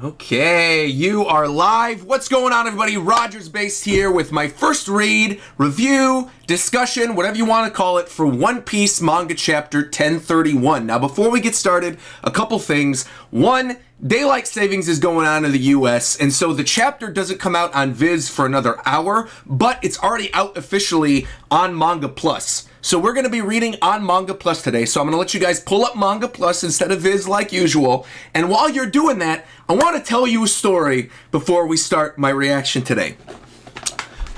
Okay, you are live. What's going on, everybody? RogersBase here with my first read, review, discussion, whatever you want to call it, for One Piece manga chapter 1031. Now, before we get started, a couple things. One, daylight savings is going on in the US, and so the chapter doesn't come out on Viz for another hour, but it's already out officially on Manga Plus. So we're going to be reading on Manga Plus today. So I'm going to let you guys pull up Manga Plus instead of Viz like usual. And while you're doing that, I want to tell you a story before we start my reaction today.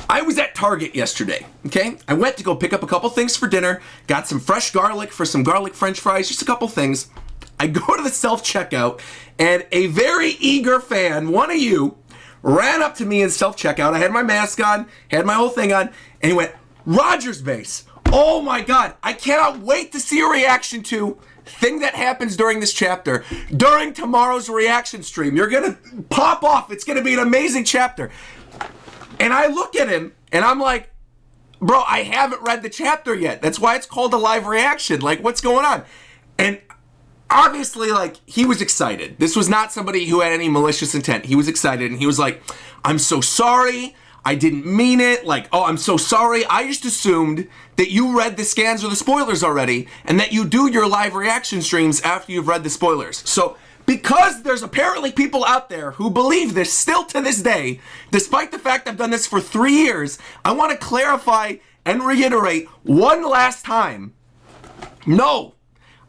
I was at Target yesterday, okay? I went to go pick up a couple things for dinner, got some fresh garlic for some garlic french fries, just a couple things. I go to the self-checkout, and a very eager fan, one of you, ran up to me in self-checkout. I had my mask on, had my whole thing on, and he went, "RogersBase. Oh my God, I cannot wait to see your reaction to thing that happens during this chapter. During tomorrow's reaction stream, you're gonna pop off. It's gonna be an amazing chapter." And I look at him and I'm like, bro, I haven't read the chapter yet. That's why it's called a live reaction. Like, what's going on? And obviously, like, he was excited. This was not somebody who had any malicious intent. He was excited and he was like, "I'm so sorry. I didn't mean it. Like, oh, I'm so sorry. I just assumed that you read the scans or the spoilers already and that you do your live reaction streams after you've read the spoilers." So because there's apparently people out there who believe this still to this day, despite the fact I've done this for 3 years, I want to clarify and reiterate one last time. No,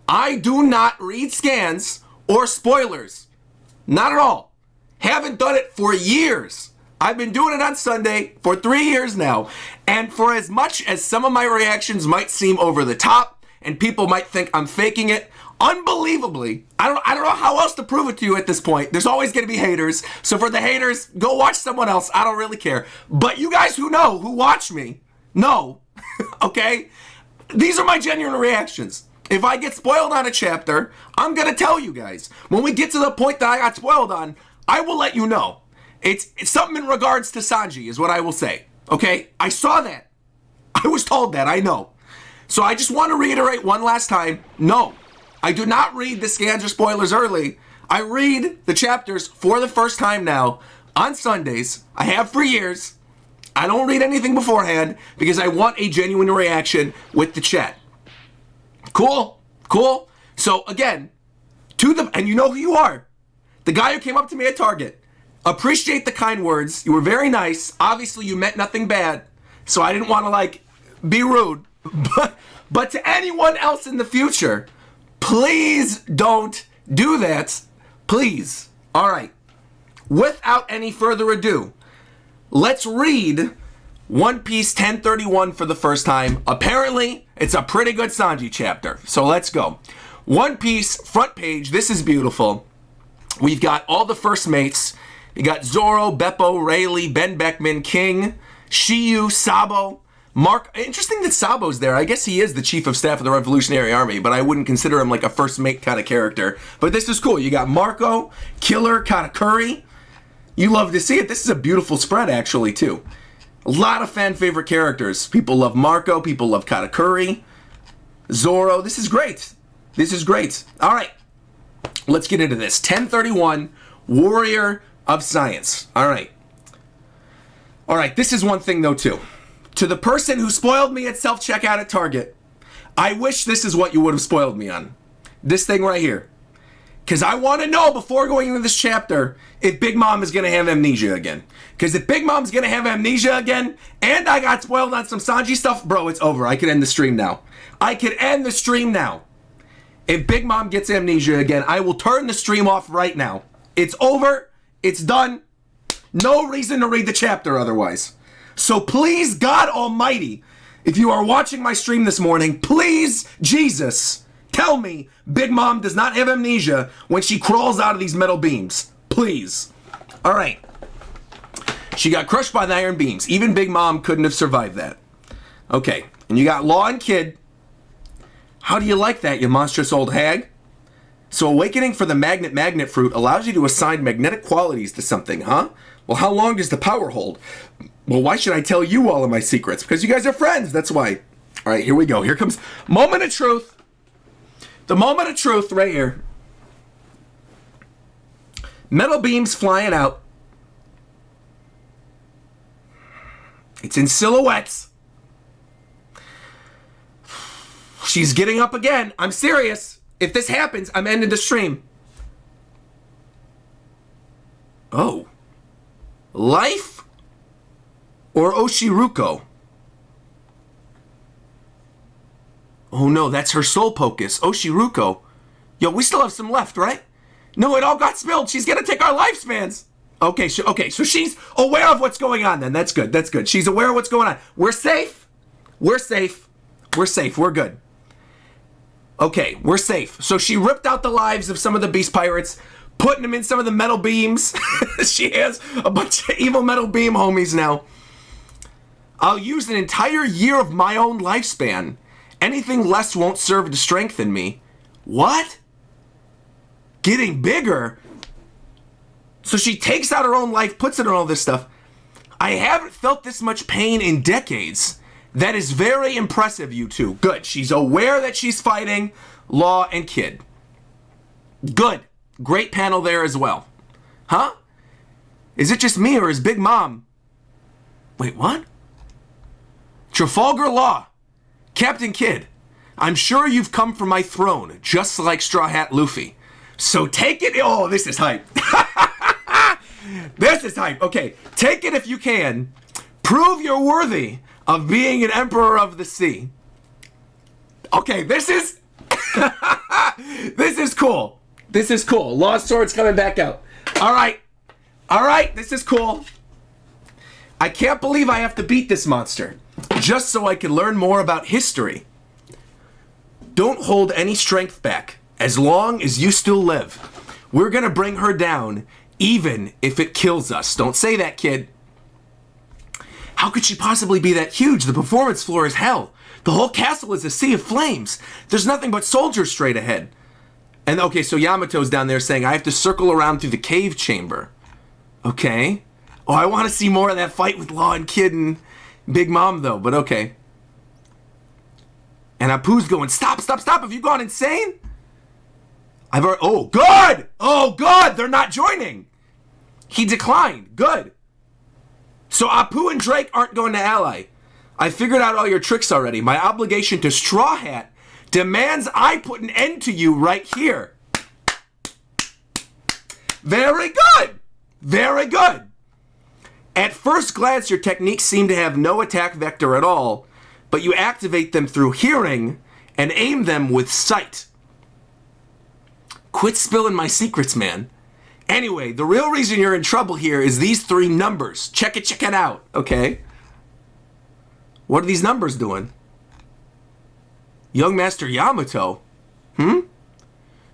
I do not read scans or spoilers. Not at all. Haven't done it for years. I've been doing it on Sunday for 3 years now, and for as much as some of my reactions might seem over the top, and people might think I'm faking it, unbelievably, I don't know how else to prove it to you at this point. There's always going to be haters, so for the haters, go watch someone else. I don't really care. But you guys who know, who watch me, know, okay? These are my genuine reactions. If I get spoiled on a chapter, I'm going to tell you guys. When we get to the point that I got spoiled on, I will let you know. It's something in regards to Sanji is what I will say, okay? I saw that. I was told that, I know. So I just want to reiterate one last time, no, I do not read the scans or spoilers early. I read the chapters for the first time now on Sundays. I have for years. I don't read anything beforehand because I want a genuine reaction with the chat. Cool? Cool? So again, and you know who you are. The guy who came up to me at Target. Appreciate the kind words. You were very nice. Obviously, you meant nothing bad. So I didn't want to, like, be rude. But to anyone else in the future, please don't do that. Please. All right. Without any further ado, let's read One Piece 1031 for the first time. Apparently, it's a pretty good Sanji chapter. So let's go. One Piece, front page. This is beautiful. We've got all the first mates. You got Zoro, Beppo, Rayleigh, Ben Beckman, King, Shiyu, Sabo, Mark. Interesting that Sabo's there. I guess he is the chief of staff of the Revolutionary Army, but I wouldn't consider him like a first mate kind of character. But this is cool. You got Marco, Killer, Katakuri. You love to see it. This is a beautiful spread, actually, too. A lot of fan favorite characters. People love Marco. People love Katakuri. Zoro. This is great. This is great. All right. Let's get into this. 1031, Warrior of Science. All right. All right, this is one thing, though, too. To the person who spoiled me at self-checkout at Target, I wish this is what you would have spoiled me on. This thing right here. Because I want to know, before going into this chapter, if Big Mom is going to have amnesia again. Because if Big Mom's going to have amnesia again, and I got spoiled on some Sanji stuff, bro, it's over. I could end the stream now. I could end the stream now. If Big Mom gets amnesia again, I will turn the stream off right now. It's over. It's done. No reason to read the chapter otherwise. So please, God Almighty, if you are watching my stream this morning, please, Jesus, tell me Big Mom does not have amnesia when she crawls out of these metal beams. Please. All right. She got crushed by the iron beams. Even Big Mom couldn't have survived that. Okay. And you got Law and Kid. How do you like that, you monstrous old hag? So awakening for the magnet fruit allows you to assign magnetic qualities to something, huh? Well, how long does the power hold? Well, why should I tell you all of my secrets? Because you guys are friends, that's why. All right, here we go. Here comes moment of truth. The moment of truth right here. Metal beams flying out. It's in silhouettes. She's getting up again. I'm serious. If this happens, I'm ending the stream. Oh. Life or Oshiruko? Oh no, that's her soul focus. Oshiruko. Yo, we still have some left, right? No, it all got spilled. She's gonna take our lifespans. Okay, so she's aware of what's going on then. That's good, that's good. She's aware of what's going on. We're safe. We're safe. We're safe. We're good. Okay, we're safe. So she ripped out the lives of some of the beast pirates, putting them in some of the metal beams. She has a bunch of evil metal beam homies now. I'll use an entire year of my own lifespan. Anything less won't serve to strengthen me. What? Getting bigger? So she takes out her own life, puts it on all this stuff. I haven't felt this much pain in decades. That is very impressive, you two. Good. She's aware that she's fighting Law and Kid. Good. Great panel there as well. Huh? Is it just me or is Big Mom? Wait, what? Trafalgar Law. Captain Kidd. I'm sure you've come for my throne, just like Straw Hat Luffy. So take it. Oh, this is hype. This is hype. Okay, take it if you can. Prove you're worthy of being an Emperor of the Sea. Okay, this is... this is cool. This is cool. Lost Sword's coming back out. All right. All right, this is cool. I can't believe I have to beat this monster just so I can learn more about history. Don't hold any strength back. As long as you still live, we're gonna bring her down, even if it kills us. Don't say that, kid. How could she possibly be that huge? The performance floor is hell. The whole castle is a sea of flames. There's nothing but soldiers straight ahead. And okay, so Yamato's down there saying, I have to circle around through the cave chamber. Okay. Oh, I want to see more of that fight with Law and Kid and Big Mom, though, but okay. And Apu's going, stop, stop, stop. Have you gone insane? I've already, oh, good. Oh, good. They're not joining. He declined. Good. So Apu and Drake aren't going to ally. I figured out all your tricks already. My obligation to Straw Hat demands I put an end to you right here. Very good. Very good. At first glance, your techniques seem to have no attack vector at all, but you activate them through hearing and aim them with sight. Quit spilling my secrets, man. Anyway, the real reason you're in trouble here is these three numbers. Check it out, okay? What are these numbers doing? Young Master Yamato?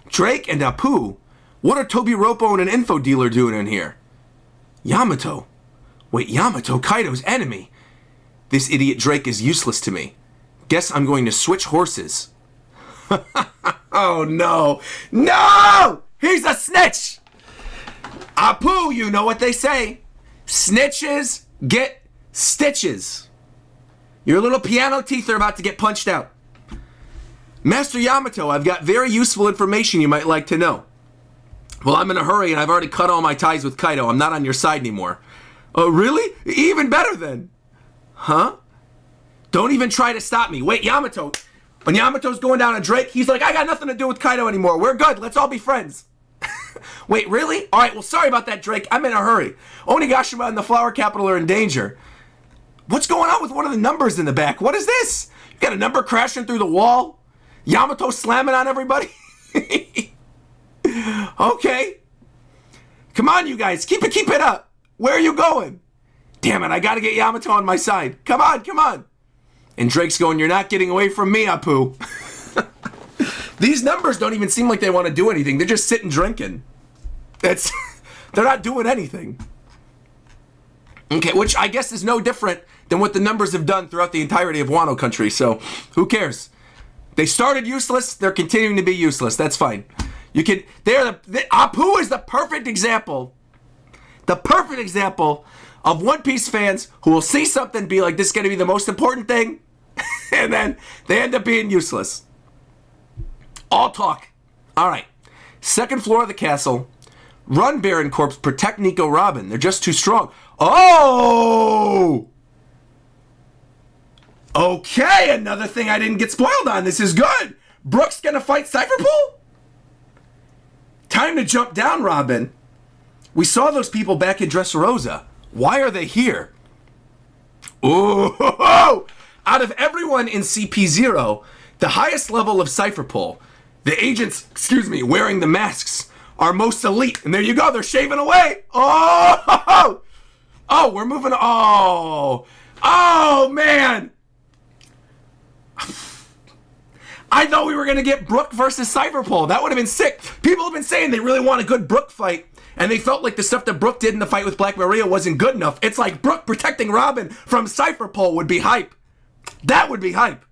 Drake and Apu? What are Tobi Roppo and an info dealer doing in here? Yamato? Wait, Yamato, Kaido's enemy. This idiot Drake is useless to me. Guess I'm going to switch horses. Oh, no. No! He's a snitch! Apu, you know what they say. Snitches get stitches. Your little piano teeth are about to get punched out. Master Yamato, I've got very useful information you might like to know. Well, I'm in a hurry and I've already cut all my ties with Kaido. I'm not on your side anymore. Oh, really? Even better then. Huh? Don't even try to stop me. Wait, Yamato. When Yamato's going down on Drake, he's like, I got nothing to do with Kaido anymore. We're good. Let's all be friends. Wait, really? All right, well, sorry about that, Drake. I'm in a hurry. Onigashima and the Flower Capital are in danger. What's going on with one of the numbers in the back? What is this? You got a number crashing through the wall? Yamato slamming on everybody? Okay. Come on, you guys. Keep it up. Where are you going? Damn it, I gotta get Yamato on my side. Come on, come on. And Drake's going, you're not getting away from me, Apu. These numbers don't even seem like they want to do anything. They're just sitting drinking. They're not doing anything. Okay, which I guess is no different than what the numbers have done throughout the entirety of Wano Country, so who cares? They started useless, they're continuing to be useless. That's fine. You can, Apu is the perfect example of One Piece fans who will see something, be like, this is going to be the most important thing, and then they end up being useless. All talk. All right. Second floor of the castle. Run, Baron Corpse. Protect Nico Robin. They're just too strong. Oh! Okay, another thing I didn't get spoiled on. This is good. Brooke's gonna fight Cypherpool? Time to jump down, Robin. We saw those people back in Dressrosa. Why are they here? Ooh! Out of everyone in CP0, the highest level of Cypherpool, the agents, wearing the masks, are most elite. And there you go, they're shaving away. Oh! Oh, we're moving. Oh! Oh, man! I thought we were going to get Brooke versus Cypherpool. That would have been sick. People have been saying they really want a good Brooke fight, and they felt like the stuff that Brooke did in the fight with Black Maria wasn't good enough. It's like Brooke protecting Robin from Cypherpool would be hype. That would be hype.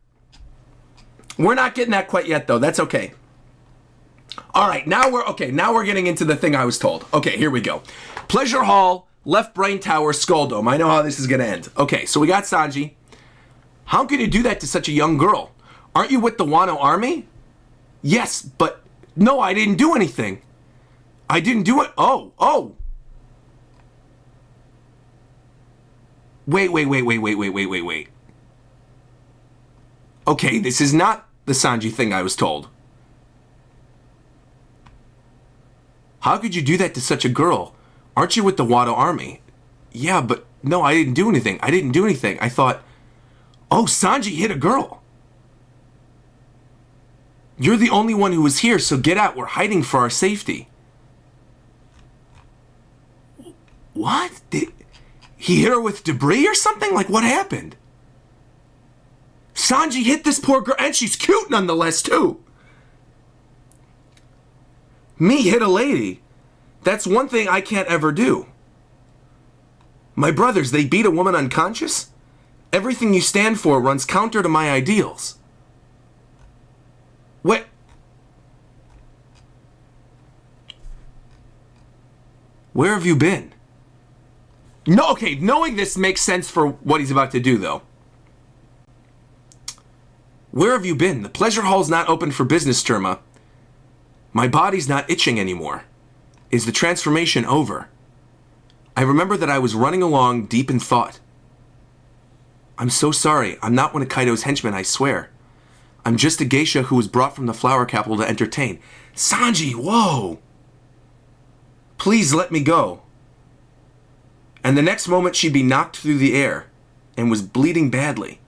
We're not getting that quite yet, though. That's okay. All right, now we're getting into the thing I was told. Okay, here we go. Pleasure Hall, left brain tower, Skull Dome. I know how this is going to end. Okay, so we got Sanji. How could you do that to such a young girl? Aren't you with the Wano army? Yes, but no, I didn't do anything. I didn't do it. Oh. Wait. Okay, this is not the Sanji thing I was told. How could you do that to such a girl? Aren't you with the Wano army? Yeah, but no, I didn't do anything. I thought, oh, Sanji hit a girl. You're the only one who was here, so get out. We're hiding for our safety. What? Did he hit her with debris or something? Like, what happened? Sanji hit this poor girl, and she's cute nonetheless, too. Me hit a lady. That's one thing I can't ever do. My brothers, they beat a woman unconscious? Everything you stand for runs counter to my ideals. What? Where have you been? No, okay, knowing this makes sense for what he's about to do, though. Where have you been? The pleasure hall's not open for business, Terma. My body's not itching anymore. Is the transformation over? I remember that I was running along deep in thought. I'm so sorry. I'm not one of Kaido's henchmen, I swear. I'm just a geisha who was brought from the flower capital to entertain. Sanji, whoa! Please let me go. And the next moment she'd be knocked through the air and was bleeding badly.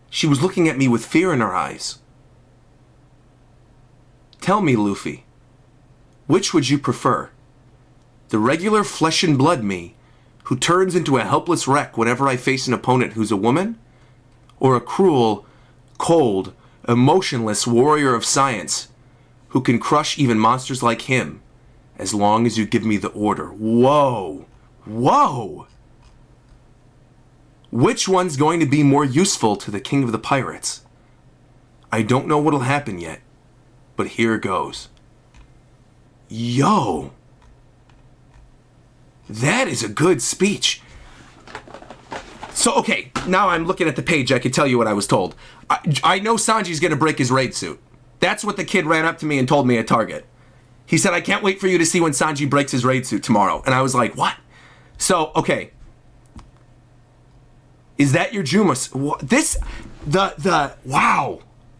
She was looking at me with fear in her eyes. Tell me, Luffy, which would you prefer? The regular flesh and blood me, who turns into a helpless wreck whenever I face an opponent who's a woman? Or a cruel, cold, emotionless warrior of science who can crush even monsters like him as long as you give me the order? Whoa! Whoa! Which one's going to be more useful to the King of the Pirates? I don't know what'll happen yet, but here goes. Yo! That is a good speech. So, okay, now I'm looking at the page, I can tell you what I was told. I know Sanji's gonna break his raid suit. That's what the kid ran up to me and told me at Target. He said, I can't wait for you to see when Sanji breaks his raid suit tomorrow. And I was like, what? So, okay. Is that your Juma?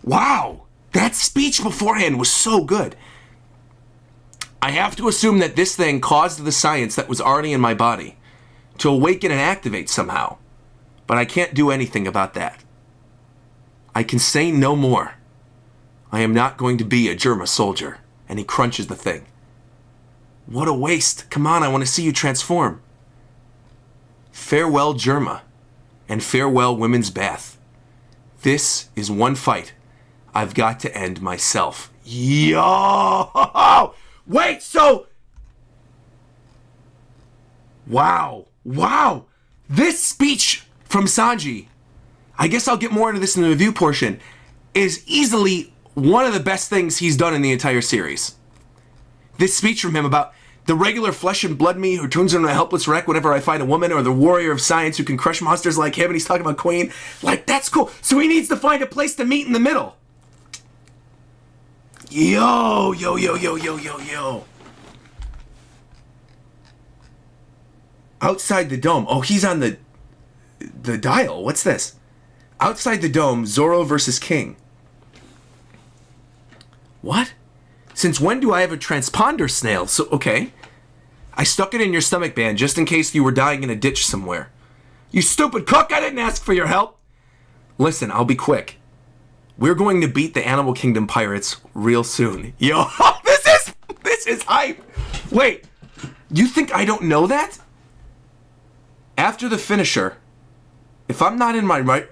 Wow. That speech beforehand was so good. I have to assume that this thing caused the science that was already in my body to awaken and activate somehow. But I can't do anything about that. I can say no more. I am not going to be a Germa soldier. And he crunches the thing. What a waste. Come on, I want to see you transform. Farewell, Germa. And farewell, Women's Bath. This is one fight I've got to end myself. Yo! Wait, so... Wow. This speech from Sanji, I guess I'll get more into this in the review portion, is easily one of the best things he's done in the entire series. This speech from him about the regular flesh and blood me who turns into a helpless wreck whenever I find a woman, or the warrior of science who can crush monsters like him, and he's talking about Queen. Like, that's cool. So he needs to find a place to meet in the middle. Yo. Outside the dome. Oh, he's on the dial. What's this? Outside the dome, Zoro versus King. What? Since when do I have a transponder snail? So, okay. I stuck it in your stomach band just in case you were dying in a ditch somewhere. You stupid cook, I didn't ask for your help. Listen, I'll be quick. We're going to beat the Animal Kingdom pirates real soon. Yo, this is hype. Wait, you think I don't know that? After the finisher, if I'm not in my right...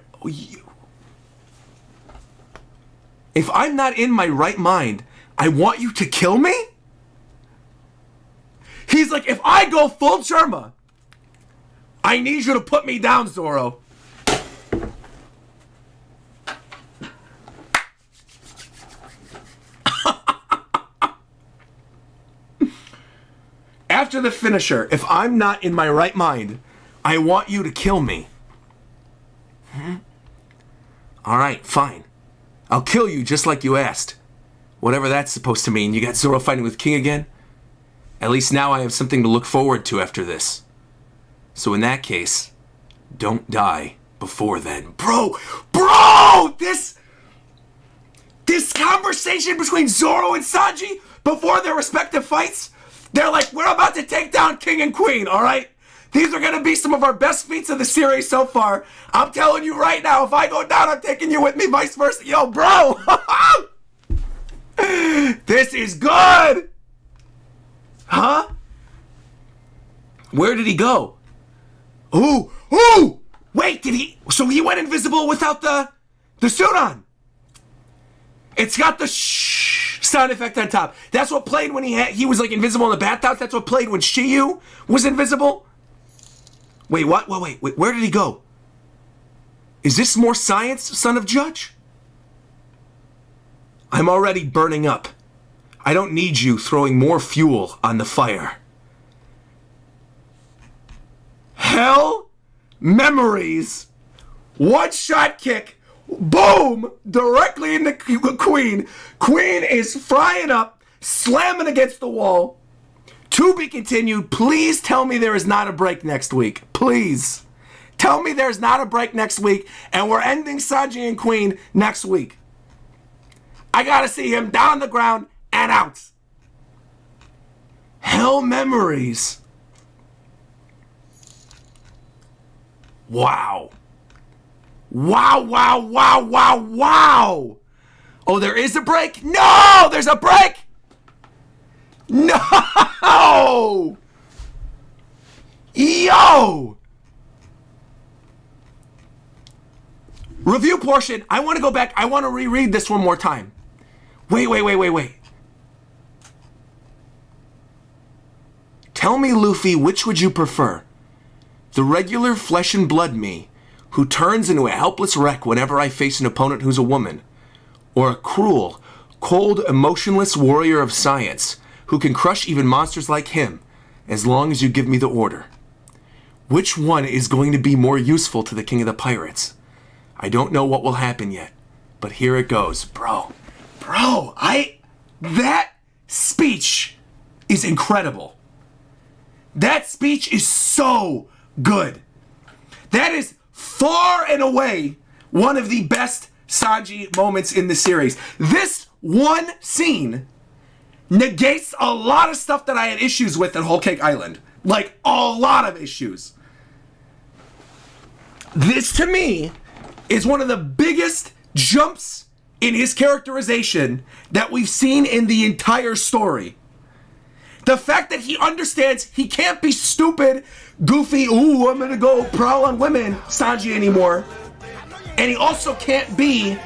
If I'm not in my right mind, I want you to kill me? He's like, if I go full Germa, I need you to put me down, Zoro. After the finisher, if I'm not in my right mind, I want you to kill me. All right, fine. I'll kill you just like you asked. Whatever that's supposed to mean. You got Zoro fighting with King again? At least now I have something to look forward to after this. So in that case, don't die before then. Bro! This conversation between Zoro and Sanji before their respective fights, they're like, we're about to take down King and Queen, alright? These are going to be some of our best feats of the series so far. I'm telling you right now, if I go down, I'm taking you with me, vice versa. Yo, bro! This is good! Huh? Where did he go? Ooh! Wait, did he... So he went invisible without the suit on. It's got the shh sound effect on top. That's what played when he was like invisible in the bathhouse. That's what played when Shiyu was invisible. Wait, what? Wait, where did he go? Is this more science, son of Judge? I'm already burning up. I don't need you throwing more fuel on the fire. Hell, memories, one-shot kick, boom, directly into Queen. Queen is frying up, slamming against the wall. To be continued. Please tell me there is not a break next week. Please. Tell me there's not a break next week, and we're ending Sanji and Queen next week. I gotta see him down on the ground and out. Hell memories. Wow. Wow. Oh, there is a break? No, there's a break. No! Yo! Review portion. I want to go back. I want to reread this one more time. Wait. Tell me, Luffy, which would you prefer? The regular flesh and blood me, who turns into a helpless wreck whenever I face an opponent who's a woman, or a cruel, cold, emotionless warrior of science who can crush even monsters like him, as long as you give me the order? Which one is going to be more useful to the King of the Pirates? I don't know what will happen yet, but here it goes. Bro, that speech is incredible. That speech is so good. That is far and away one of the best Sanji moments in the series. This one scene negates a lot of stuff that I had issues with at Whole Cake Island. Like, a lot of issues. This, to me, is one of the biggest jumps in his characterization that we've seen in the entire story. The fact that he understands he can't be stupid, goofy, ooh, I'm gonna go prowl on women, Sanji anymore. And he also can't be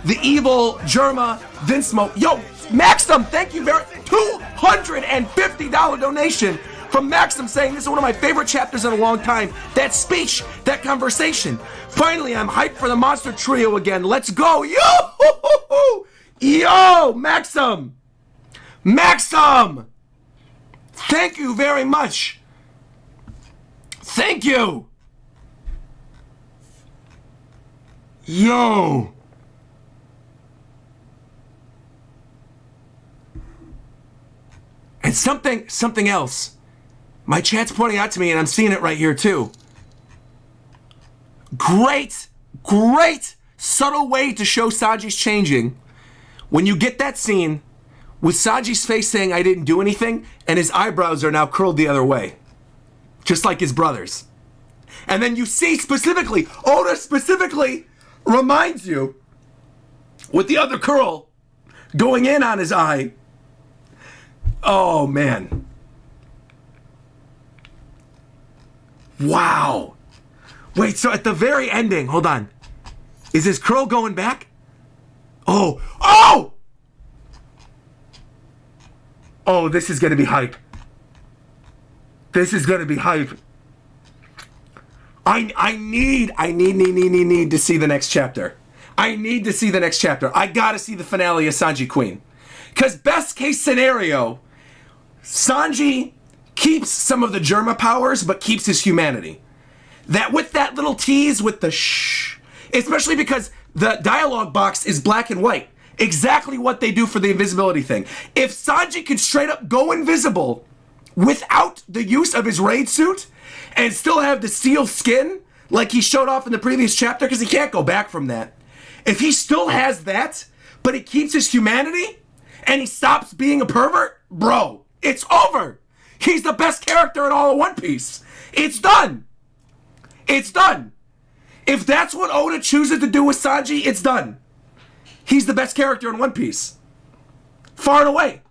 the evil Germa Vinsmoke. Yo, Maxim, thank you very $250 donation from Maxim saying this is one of my favorite chapters in a long time. That speech, that conversation. Finally, I'm hyped for the monster trio again. Let's go. Yo, Maxim. Thank you very much. Thank you. Yo. And something else My chat's pointing out to me, and I'm seeing it right here too. Great, great subtle way to show Sanji's changing. When you get that scene with Sanji's face saying, I didn't do anything, and his eyebrows are now curled the other way. Just like his brothers. And then you see specifically, Oda specifically reminds you with the other curl going in on his eye. Oh, man. Wow. Wait, so at the very ending, hold on. Is his curl going back? Oh, oh! Oh, this is going to be hype. This is going to be hype. I need to see the next chapter. I need to see the next chapter. I gotta see the finale of Sanji Queen. Because best case scenario, Sanji keeps some of the Germa powers, but keeps his humanity. That with that little tease with the shh, especially because the dialogue box is black and white. Exactly what they do for the invisibility thing. If Sanji could straight up go invisible without the use of his raid suit and still have the steel skin like he showed off in the previous chapter, because he can't go back from that. If he still has that, but he keeps his humanity and he stops being a pervert, bro, it's over. He's the best character in all of One Piece. It's done. It's done. If that's what Oda chooses to do with Sanji, it's done. He's the best character in One Piece. Far and away.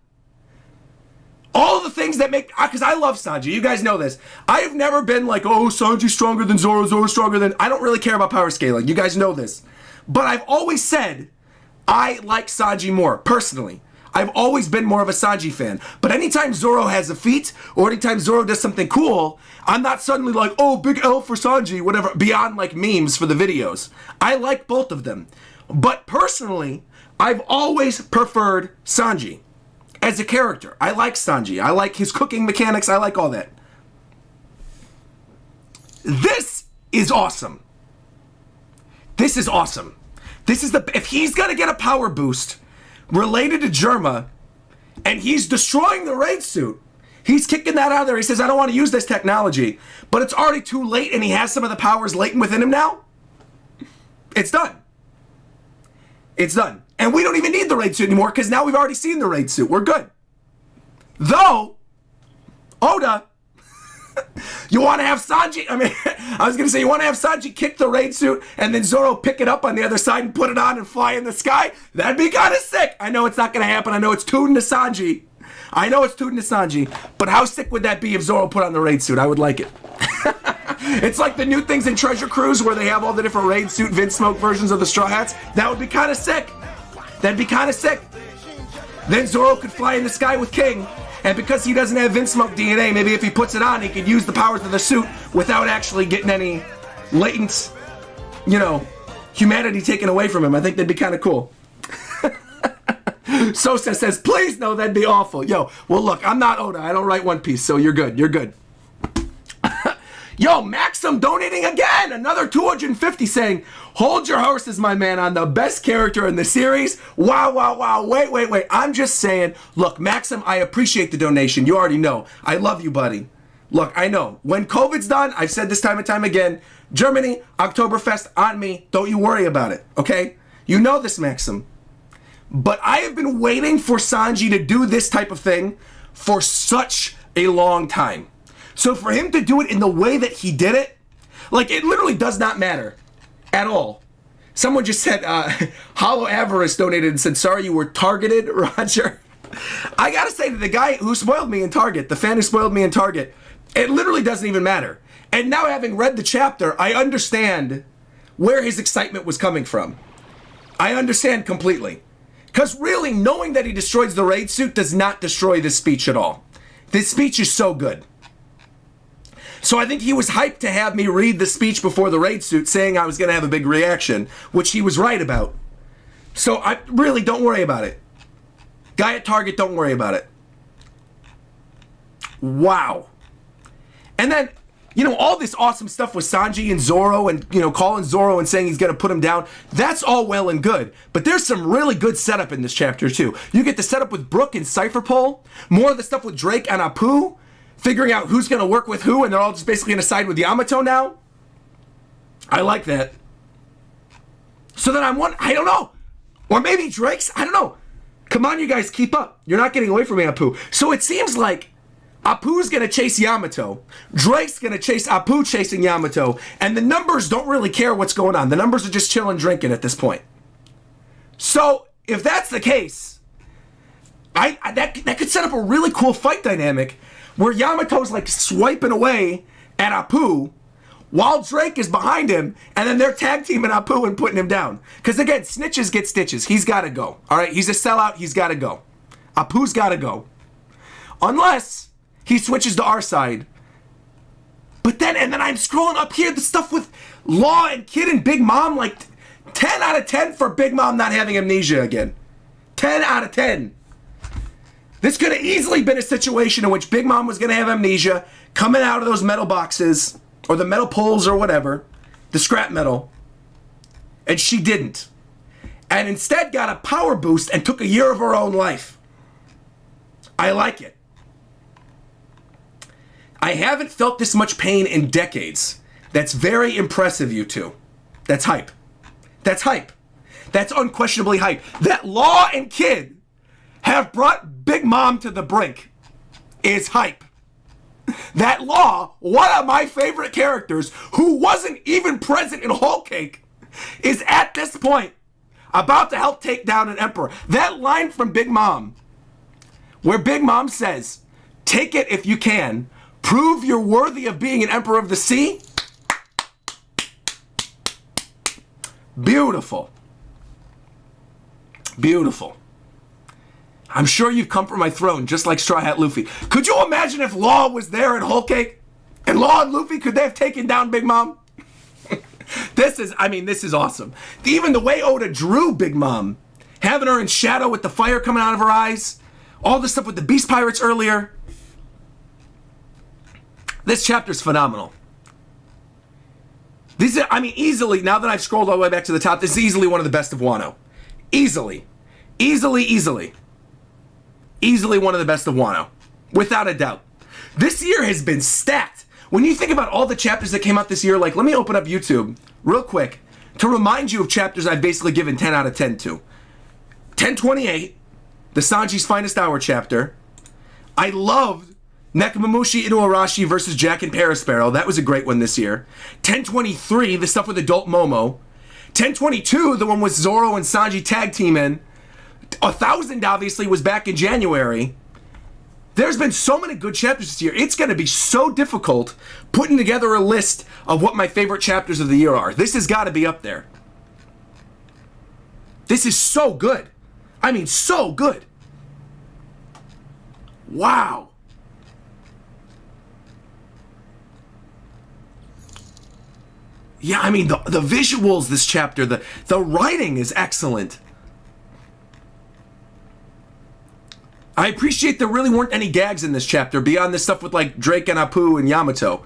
All of the things that make... Because I love Sanji. You guys know this. I've never been like, oh, Sanji's stronger than Zoro. Zoro's stronger than... I don't really care about power scaling. You guys know this. But I've always said I like Sanji more, personally. I've always been more of a Sanji fan. But anytime Zoro has a feat, or anytime Zoro does something cool, I'm not suddenly like, oh, big L for Sanji, whatever, beyond like memes for the videos. I like both of them. But personally, I've always preferred Sanji. As a character, I like Sanji. I like his cooking mechanics. I like all that. This is awesome. This is awesome. This is if he's gonna get a power boost related to Germa, and he's destroying the raid suit, he's kicking that out of there. He says, I don't want to use this technology, but it's already too late, and he has some of the powers latent within him now. It's done. It's done. And we don't even need the raid suit anymore, because now we've already seen the raid suit. We're good. Though, Oda, you want to have Sanji, I was going to say, you want to have Sanji kick the raid suit and then Zoro pick it up on the other side and put it on and fly in the sky? That'd be kind of sick. I know it's not going to happen. I know it's tuned to Sanji. But how sick would that be if Zoro put on the raid suit? I would like it. It's like the new things in Treasure Cruise where they have all the different raid suit Vince Smoke versions of the Straw Hats. That would be kind of sick. That'd be kind of sick. Then Zoro could fly in the sky with King. And because he doesn't have Vince Smoke DNA, maybe if he puts it on, he could use the powers of the suit without actually getting any latent, humanity taken away from him. I think that'd be kind of cool. Sosa says, please no, that'd be awful. Yo, well look, I'm not Oda. I don't write One Piece, so you're good. You're good. Yo, Maxim donating again. Another 250 saying, hold your horses, my man, on the best character in the series. Wow, wow, wow. Wait. I'm just saying, look, Maxim, I appreciate the donation. You already know. I love you, buddy. Look, I know. When COVID's done, I've said this time and time again, Germany, Oktoberfest on me. Don't you worry about it, okay? You know this, Maxim. But I have been waiting for Sanji to do this type of thing for such a long time. So for him to do it in the way that he did it, like, it literally does not matter at all. Someone just said, Hollow Avarice donated and said, sorry you were targeted, Roger. I gotta say, to the guy who spoiled me in Target, the fan who spoiled me in Target, it literally doesn't even matter. And now having read the chapter, I understand where his excitement was coming from. I understand completely. Because really, knowing that he destroys the raid suit does not destroy this speech at all. This speech is so good. So I think he was hyped to have me read the speech before the raid suit saying I was going to have a big reaction, which he was right about. So I really don't worry about it. Guy at Target, don't worry about it. Wow. And then, all this awesome stuff with Sanji and Zoro and, calling Zoro and saying he's going to put him down. That's all well and good. But there's some really good setup in this chapter, too. You get the setup with Brook and Cypher Pole. More of the stuff with Drake and Apu. figuring out who's going to work with who, and they're all just basically going to side with Yamato now. I like that. So then I don't know. Or maybe Drake's, I don't know. Come on, you guys, keep up. You're not getting away from me, Apu. So it seems like Apu's going to chase Yamato. Drake's going to chase Apu chasing Yamato. And the numbers don't really care what's going on. The numbers are just chilling, drinking at this point. So if that's the case, that could set up a really cool fight dynamic where Yamato's like swiping away at Apu while Drake is behind him, and then they're tag teaming Apu and putting him down. Because again, snitches get stitches. He's got to go. All right, he's a sellout. He's got to go. Apu's got to go. Unless he switches to our side. But then, and then I'm scrolling up here, the stuff with Law and Kid and Big Mom, like 10 out of 10 for Big Mom not having amnesia again. 10 out of 10. This could have easily been a situation in which Big Mom was going to have amnesia, coming out of those metal boxes, or the metal poles or whatever, the scrap metal, and she didn't. And instead got a power boost and took a year of her own life. I like it. I haven't felt this much pain in decades. That's very impressive, you two. That's hype. That's hype. That's unquestionably hype. That Law and Kid have brought Big Mom to the brink is hype. That Law, one of my favorite characters, who wasn't even present in Whole Cake, is at this point about to help take down an emperor. That line from Big Mom, where Big Mom says, "Take it if you can, prove you're worthy of being an emperor of the sea." Beautiful. Beautiful. I'm sure you've come from my throne, just like Straw Hat Luffy. Could you imagine if Law was there in Whole Cake? And Law and Luffy, could they have taken down Big Mom? This is awesome. Even the way Oda drew Big Mom, having her in shadow with the fire coming out of her eyes, all the stuff with the Beast Pirates earlier. This chapter's phenomenal. Easily, now that I've scrolled all the way back to the top, this is easily one of the best of Wano. Easily. Easily one of the best of Wano. Without a doubt. This year has been stacked. When you think about all the chapters that came out this year, like, let me open up YouTube real quick to remind you of chapters I've basically given 10 out of 10 to. 1028, the Sanji's Finest Hour chapter. I loved Nekomamushi Inuarashi versus Jack and Parasparrow. That was a great one this year. 1023, the stuff with Adult Momo. 1022, the one with Zoro and Sanji tag teaming. 1000 obviously was back in January. There's been so many good chapters this year. It's going to be so difficult putting together a list of what my favorite chapters of the year are. This has got to be up there. This is so good. I mean, so good. Wow. Yeah, I mean, the visuals this chapter, the writing is excellent. I appreciate there really weren't any gags in this chapter beyond this stuff with like Drake and Apu and Yamato.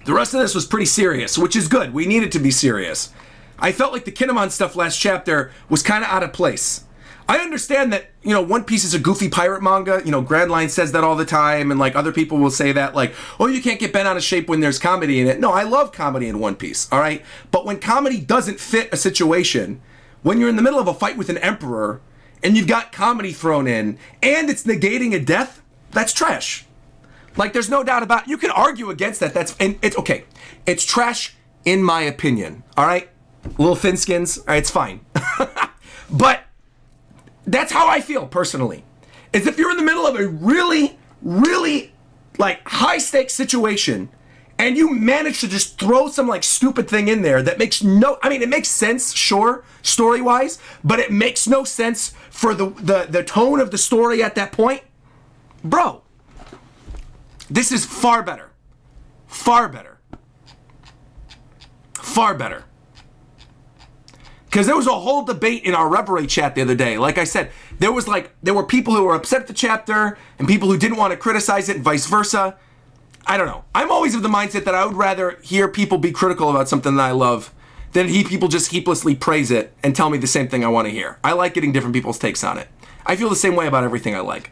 The rest of this was pretty serious, which is good. We needed to be serious. I felt like the Kinemon stuff last chapter was kind of out of place. I understand that, One Piece is a goofy pirate manga. Grand Line says that all the time, and like other people will say that, like, oh, you can't get bent out of shape when there's comedy in it. No, I love comedy in One Piece, all right? But when comedy doesn't fit a situation, when you're in the middle of a fight with an emperor, and you've got comedy thrown in, and it's negating a death, that's trash. Like, there's no doubt about it. You can argue against that. And it's okay. It's trash in my opinion, all right? Little thin skins, all right, it's fine. But that's how I feel personally. Is if you're in the middle of a really, really, like, high-stakes situation, and you manage to just throw some, like, stupid thing in there that makes it makes sense, sure, story-wise, but it makes no sense for the tone of the story at that point. Bro, this is far better. Far better. Far better. Because there was a whole debate in our Reverie chat the other day. Like I said, there were people who were upset at the chapter and people who didn't want to criticize it and vice versa. I don't know. I'm always of the mindset that I would rather hear people be critical about something that I love than people just heedlessly praise it and tell me the same thing I want to hear. I like getting different people's takes on it. I feel the same way about everything I like.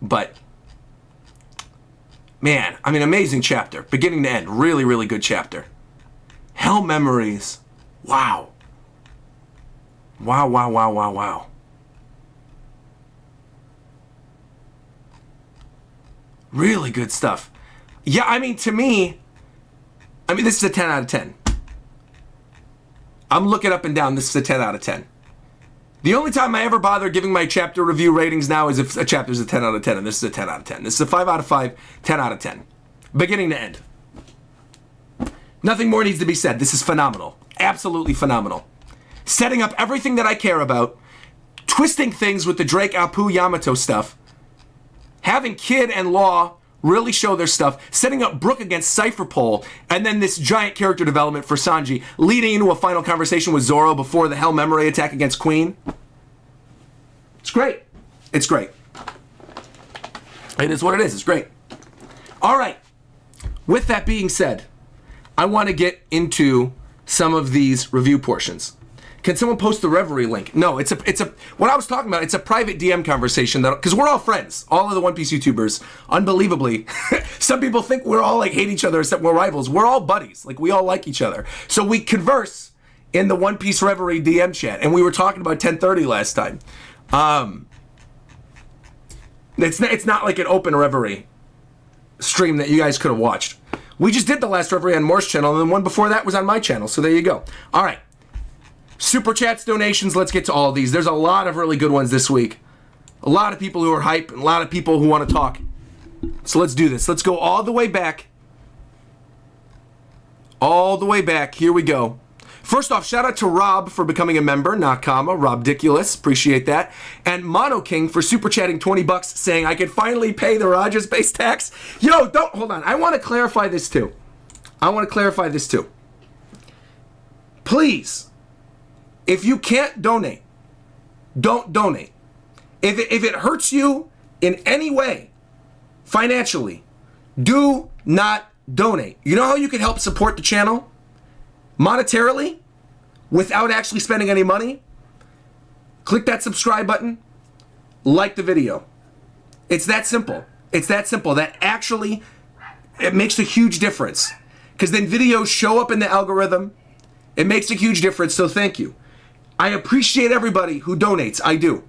But, man, I mean, amazing chapter. Beginning to end. Really, really good chapter. Hell Memories. Wow. Wow, wow, wow, wow, wow. Really good stuff. Yeah, I mean, to me, this is a 10 out of 10. I'm looking up and down. This is a 10 out of 10. The only time I ever bother giving my chapter review ratings now is if a chapter is a 10 out of 10, and this is a 10 out of 10. This is a 5 out of 5, 10 out of 10. Beginning to end. Nothing more needs to be said. This is phenomenal. Absolutely phenomenal. Setting up everything that I care about, twisting things with the Drake Apu Yamato stuff, having Kid and Law really show their stuff, setting up Brook against Cypher Pole, and then this giant character development for Sanji, leading into a final conversation with Zoro before the Hell Memory attack against Queen. It's great. It's great. It is what it is. It's great. All right. With that being said, I want to get into some of these review portions. Can someone post the Reverie link? No, it's a what I was talking about, it's a private DM conversation that, because we're all friends, all of the One Piece YouTubers, unbelievably. Some people think we're all like hate each other except we're rivals. We're all buddies. Like we all like each other. So we converse in the One Piece Reverie DM chat, and we were talking about 10:30 last time. It's not like an open Reverie stream that you guys could have watched. We just did the last Reverie on Moore's channel, and the one before that was on my channel. So there you go. All right. Super chats, donations, let's get to all of these. There's a lot of really good ones this week. A lot of people who are hype, and a lot of people who want to talk. So let's do this. Let's go all the way back. All the way back. Here we go. First off, shout out to Rob for becoming a member, Nakama, Robdiculous, appreciate that. And Mono King for super chatting 20 bucks saying, I can finally pay the RogersBase tax. Yo, hold on. I want to clarify this too. Please. If you can't donate, don't donate. If it hurts you in any way, financially, do not donate. You know how you can help support the channel? Monetarily? Without actually spending any money? Click that subscribe button. Like the video. It's that simple. It's that simple. That actually, it makes a huge difference. Because then videos show up in the algorithm. It makes a huge difference, so thank you. I appreciate everybody who donates. I do.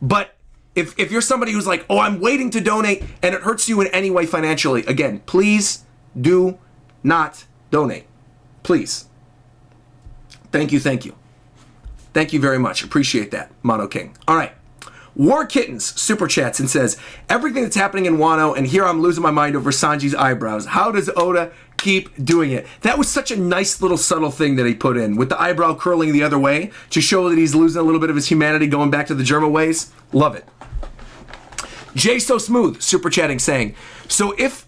But if you're somebody who's like, oh, I'm waiting to donate, and it hurts you in any way financially, again, please do not donate. Please. Thank you, thank you. Thank you very much. Appreciate that, Mono King. All right. War Kittens super chats and says, everything that's happening in Wano, and here I'm losing my mind over Sanji's eyebrows. How does Oda keep doing it? That was such a nice little subtle thing that he put in, with the eyebrow curling the other way to show that he's losing a little bit of his humanity, going back to the German ways. Love it. Jay So Smooth super chatting saying, so if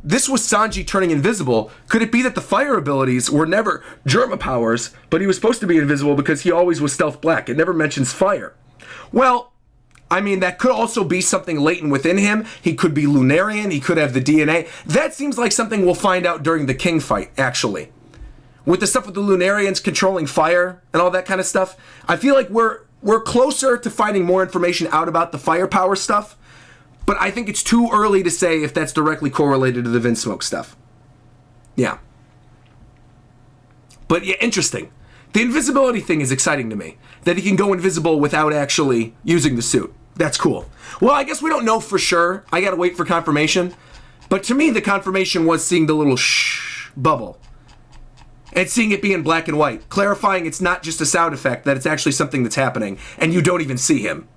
this was Sanji turning invisible, could it be that the fire abilities were never Germa powers, but he was supposed to be invisible because he always was stealth black? It never mentions fire. Well, I mean, that could also be something latent within him. He could be Lunarian. He could have the DNA. That seems like something we'll find out during the King fight, actually. With the stuff with the Lunarians controlling fire and all that kind of stuff, I feel like we're closer to finding more information out about the firepower stuff, but I think it's too early to say if that's directly correlated to the Vinsmoke stuff. Yeah. But yeah, interesting. The invisibility thing is exciting to me. That he can go invisible without actually using the suit. That's cool. Well, I guess we don't know for sure. I gotta wait for confirmation. But to me, the confirmation was seeing the little shh bubble. And seeing it be in black and white. Clarifying it's not just a sound effect, that it's actually something that's happening. And you don't even see him.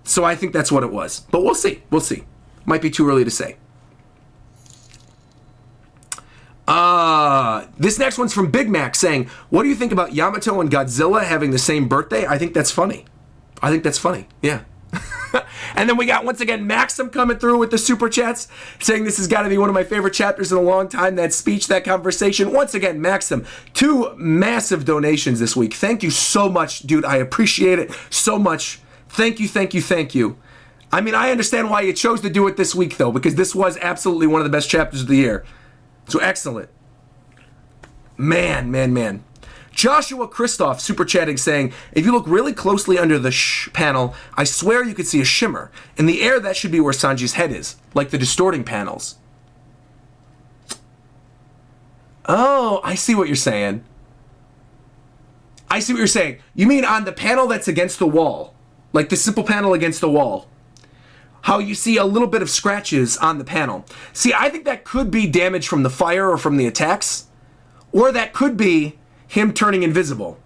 So I think that's what it was. But we'll see. We'll see. Might be too early to say. This next one's from Big Mac saying, what do you think about Yamato and Godzilla having the same birthday? I think that's funny. Yeah. And then we got, once again, Maxim coming through with the super chats, saying this has got to be one of my favorite chapters in a long time. That speech, that conversation. Once again, Maxim, 2 massive donations this week. Thank you so much, dude. I appreciate it so much. Thank you. I mean, I understand why you chose to do it this week, though, because this was absolutely one of the best chapters of the year. So excellent. Man. Joshua Christoph super chatting saying, if you look really closely under the panel, I swear you could see a shimmer. In the air, that should be where Sanji's head is, like the distorting panels. Oh, I see what you're saying. I see what you're saying. You mean on the panel that's against the wall, like the simple panel against the wall, how you see a little bit of scratches on the panel. See, I think that could be damage from the fire or from the attacks, or that could be him turning invisible.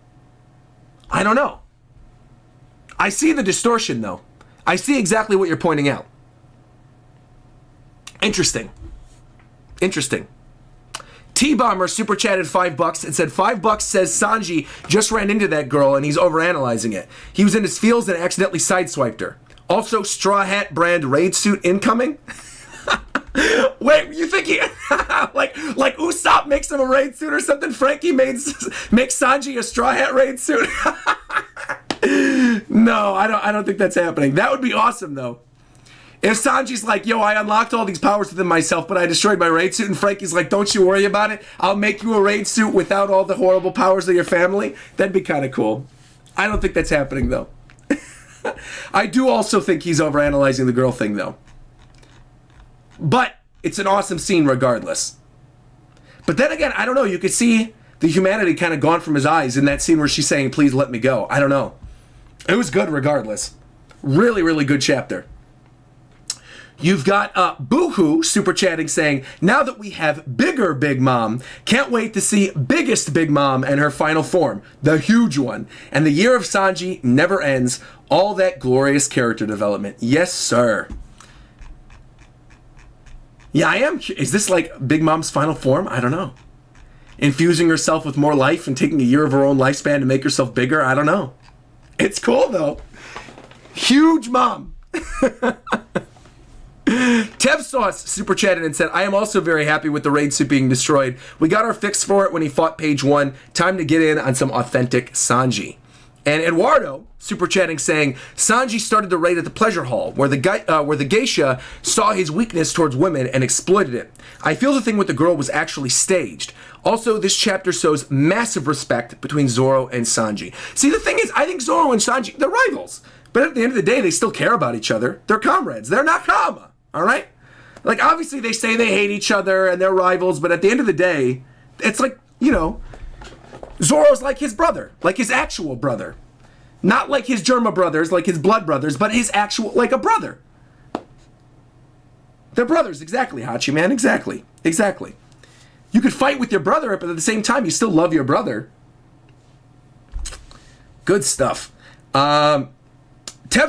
I don't know. I see the distortion, though. I see exactly what you're pointing out. Interesting. Interesting. T-Bomber super chatted $5 and said, $5 says Sanji just ran into that girl and he's overanalyzing it. He was in his fields and accidentally sideswiped her. Also, Straw Hat brand raid suit incoming? Wait, you think he like Usopp makes him a raid suit or something? Frankie makes Sanji a Straw Hat raid suit? No, I don't think that's happening. That would be awesome though. If Sanji's like, yo, I unlocked all these powers within myself, but I destroyed my raid suit, and Frankie's like, don't you worry about it. I'll make you a raid suit without all the horrible powers of your family. That'd be kind of cool. I don't think that's happening though. I do also think he's overanalyzing the girl thing though. But it's an awesome scene regardless. But then again, I don't know. You could see the humanity kind of gone from his eyes in that scene where she's saying, please let me go. I don't know. It was good regardless. Really, really good chapter. You've got Boohoo super chatting saying, now that we have bigger Big Mom, can't wait to see biggest Big Mom and her final form, the huge one. And the year of Sanji never ends. All that glorious character development. Yes, sir. Yeah, I am. Is this like Big Mom's final form? I don't know. Infusing herself with more life and taking a year of her own lifespan to make herself bigger? I don't know. It's cool, though. Huge Mom. Tev Sauce super chatted and said, I am also very happy with the raid suit being destroyed. We got our fix for it when he fought page 1. Time to get in on some authentic Sanji. And Eduardo super chatting saying, Sanji started the raid at the pleasure hall where the geisha saw his weakness towards women and exploited it. I feel the thing with the girl was actually staged. Also, this chapter shows massive respect between Zoro and Sanji. See, the thing is, I think Zoro and Sanji, they're rivals. But at the end of the day, they still care about each other. They're comrades. They're nakama. All right? Like, obviously, they say they hate each other and they're rivals, but at the end of the day, it's like, you know, Zoro's like his brother, like his actual brother. Not like his Germa brothers, like his blood brothers, but his actual, like a brother. They're brothers, exactly, Hachi, man, exactly. Exactly. You could fight with your brother, but at the same time, you still love your brother. Good stuff. Tev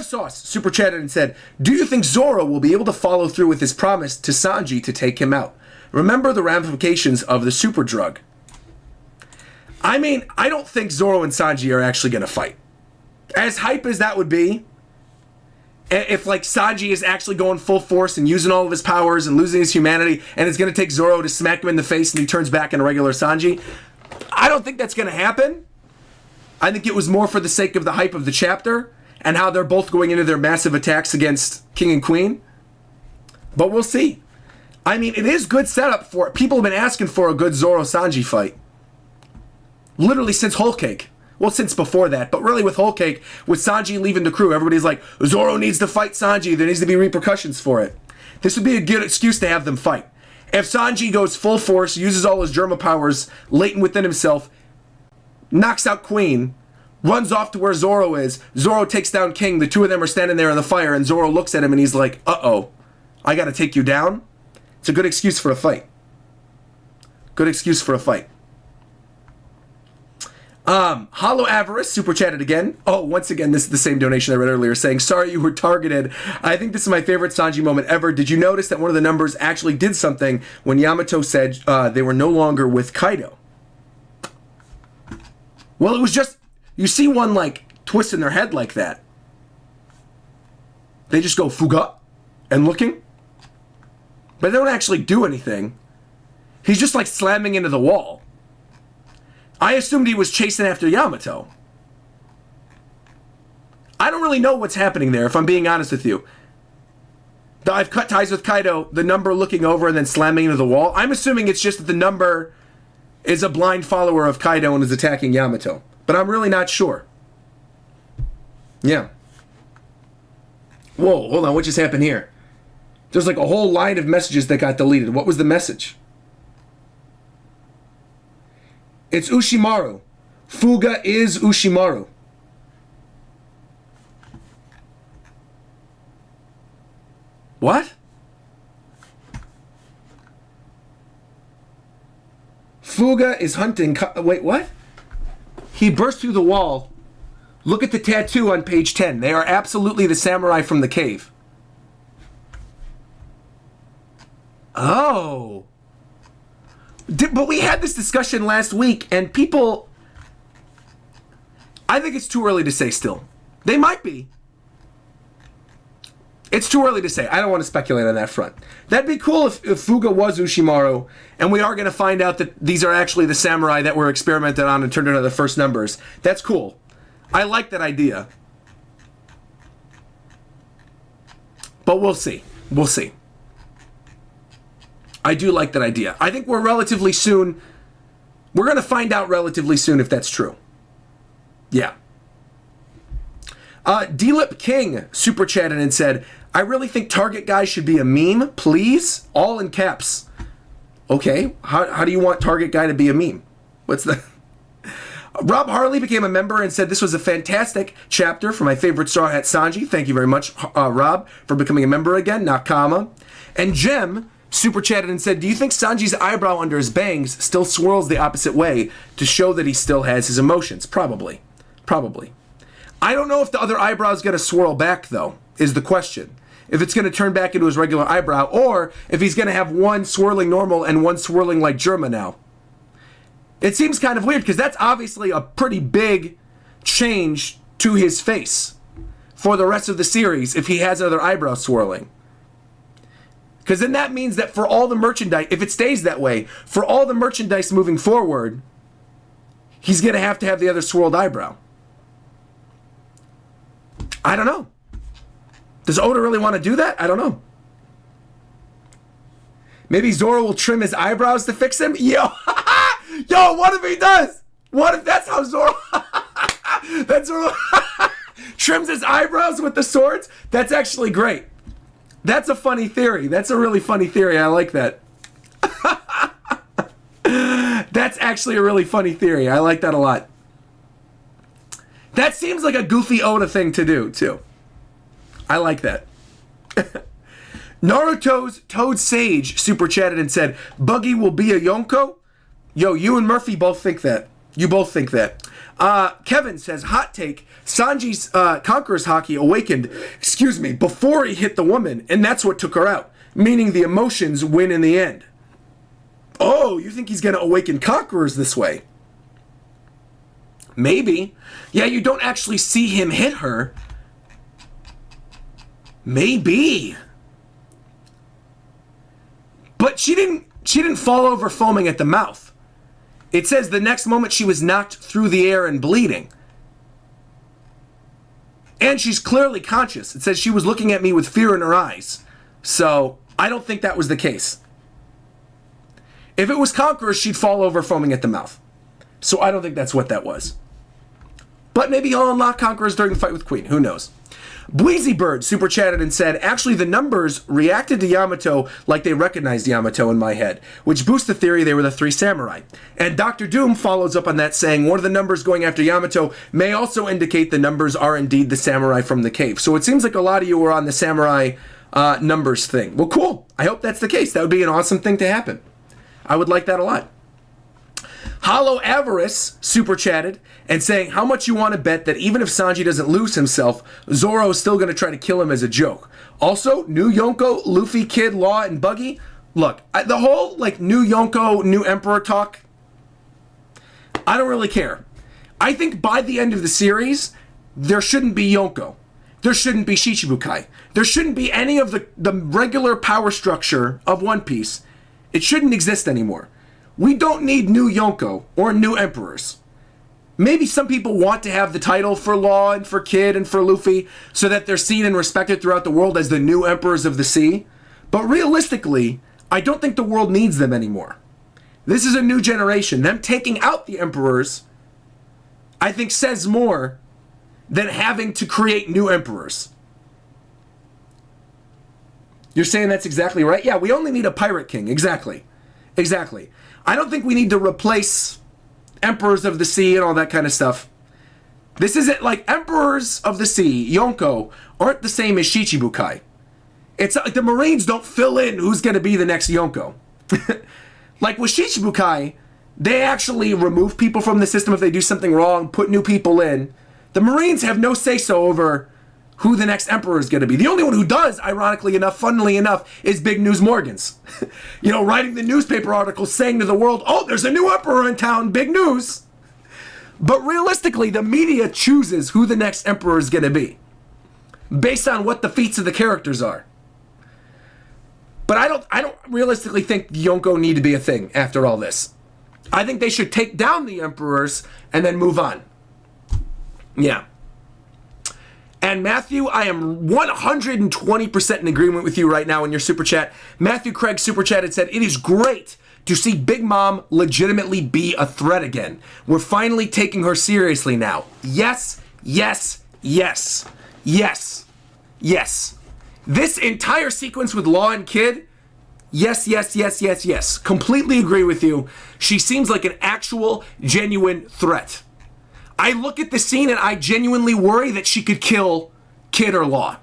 Sauce super chatted and said, do you think Zoro will be able to follow through with his promise to Sanji to take him out? Remember the ramifications of the super drug. I mean, I don't think Zoro and Sanji are actually going to fight. As hype as that would be, if like Sanji is actually going full force and using all of his powers and losing his humanity, and it's going to take Zoro to smack him in the face and he turns back into regular Sanji, I don't think that's going to happen. I think it was more for the sake of the hype of the chapter and how they're both going into their massive attacks against King and Queen. But we'll see. I mean, it is good setup for it. People have been asking for a good Zoro-Sanji fight. Literally since Whole Cake. Well, since before that, but really with Whole Cake, with Sanji leaving the crew, everybody's like, Zoro needs to fight Sanji. There needs to be repercussions for it. This would be a good excuse to have them fight. If Sanji goes full force, uses all his Germa powers latent within himself, knocks out Queen, runs off to where Zoro is. Zoro takes down King. The two of them are standing there in the fire, and Zoro looks at him and he's like, uh-oh, I gotta take you down? It's a good excuse for a fight. Good excuse for a fight. Hollow Avarice super chatted again. Oh, once again, this is the same donation I read earlier saying, sorry you were targeted. I think this is my favorite Sanji moment ever. Did you notice that one of the numbers actually did something when Yamato said they were no longer with Kaido? Well, it was just, you see one like twisting their head like that. They just go fuga and looking. But they don't actually do anything. He's just like slamming into the wall. I assumed he was chasing after Yamato. I don't really know what's happening there, if I'm being honest with you. I've cut ties with Kaido, the number looking over and then slamming into the wall. I'm assuming it's just that the number is a blind follower of Kaido and is attacking Yamato. But I'm really not sure. Yeah. Whoa, hold on, what just happened here? There's like a whole line of messages that got deleted. What was the message? It's Ushimaru. Fuga is Ushimaru. What? Fuga is hunting... Wait, what? He burst through the wall. Look at the tattoo on page 10. They are absolutely the samurai from the cave. Oh. But we had this discussion last week, and people... I think it's too early to say still. They might be. It's too early to say. I don't want to speculate on that front. That'd be cool if Fuga was Ushimaru, and we are going to find out that these are actually the samurai that were experimented on and turned into the first numbers. That's cool. I like that idea. But we'll see. We'll see. I do like that idea. I think we're relatively soon... We're going to find out relatively soon if that's true. Yeah. D-Lip King super chatted and said, I really think Target Guy should be a meme, please. All in caps. Okay. How do you want Target Guy to be a meme? What's the... Rob Harley became a member and said, this was a fantastic chapter for my favorite Straw Hat Sanji. Thank you very much, Rob, for becoming a member again. Nakama. And Jem super chatted and said, do you think Sanji's eyebrow under his bangs still swirls the opposite way to show that he still has his emotions? Probably. Probably. I don't know if the other eyebrow is going to swirl back, though, is the question. If it's going to turn back into his regular eyebrow, or if he's going to have one swirling normal and one swirling like Germa now. It seems kind of weird, because that's obviously a pretty big change to his face for the rest of the series if he has other eyebrows swirling. Because then that means that for all the merchandise, if it stays that way, for all the merchandise moving forward, he's going to have the other swirled eyebrow. I don't know. Does Oda really want to do that? I don't know. Maybe Zoro will trim his eyebrows to fix him? Yo, what if he does? What if that's how Zoro... that's Zoro... trims his eyebrows with the swords? That's actually great. That's a funny theory. That's a really funny theory. I like that. That's actually a really funny theory. I like that a lot. That seems like a goofy Oda thing to do, too. I like that. Naruto's Toad Sage super chatted and said, Buggy will be a Yonko? Yo, you and Murphy both think that. You both think that. Kevin says, hot take, Sanji's Conqueror's Haki awakened, before he hit the woman, and that's what took her out. Meaning the emotions win in the end. Oh, you think he's going to awaken Conquerors this way? Maybe. Yeah, you don't actually see him hit her. Maybe. But she didn't fall over foaming at the mouth. It says the next moment she was knocked through the air and bleeding. And she's clearly conscious. It says she was looking at me with fear in her eyes. So, I don't think that was the case. If it was Conqueror, she'd fall over foaming at the mouth. So I don't think that's what that was. But maybe he'll unlock Conquerors during the fight with Queen. Who knows? Bleezy Bird super chatted and said, actually the numbers reacted to Yamato like they recognized Yamato in my head, which boosts the theory they were the three samurai. And Dr. Doom follows up on that saying, one of the numbers going after Yamato may also indicate the numbers are indeed the samurai from the cave. So it seems like a lot of you were on the samurai numbers thing. Well, cool. I hope that's the case. That would be an awesome thing to happen. I would like that a lot. Hollow Avarice super chatted and saying, how much you want to bet that even if Sanji doesn't lose himself, Zoro is still going to try to kill him as a joke. Also, new Yonko, Luffy, Kid, Law, and Buggy. Look, the whole new Yonko, new Emperor talk, I don't really care. I think by the end of the series, there shouldn't be Yonko. There shouldn't be Shichibukai. There shouldn't be any of the regular power structure of One Piece. It shouldn't exist anymore. We don't need new Yonko or new Emperors. Maybe some people want to have the title for Law and for Kid and for Luffy so that they're seen and respected throughout the world as the new Emperors of the Sea. But realistically, I don't think the world needs them anymore. This is a new generation. Them taking out the emperors, I think, says more than having to create new emperors. You're saying that's exactly right? Yeah, we only need a pirate king. Exactly. Exactly. I don't think we need to replace emperors of the sea and all that kind of stuff. This isn't like emperors of the sea, Yonko, aren't the same as Shichibukai. It's like the Marines don't fill in who's going to be the next Yonko. Like with Shichibukai, they actually remove people from the system if they do something wrong, put new people in. The Marines have no say-so over who the next emperor is going to be. The only one who does, ironically enough, funnily enough, is Big News Morgans. You know, writing the newspaper articles saying to the world, oh, there's a new emperor in town, big news. But realistically, the media chooses who the next emperor is going to be based on what the feats of the characters are. But I don't realistically think Yonko need to be a thing after all this. I think they should take down the emperors and then move on. Yeah. And Matthew, I am 120% in agreement with you right now in your super chat. Matthew Craig super chat had said, it is great to see Big Mom legitimately be a threat again. We're finally taking her seriously now. Yes, yes, yes, yes, yes. This entire sequence with Law and Kid, yes, yes, yes, yes, yes. Completely agree with you. She seems like an actual, genuine threat. I look at the scene and I genuinely worry that she could kill Kid or Law.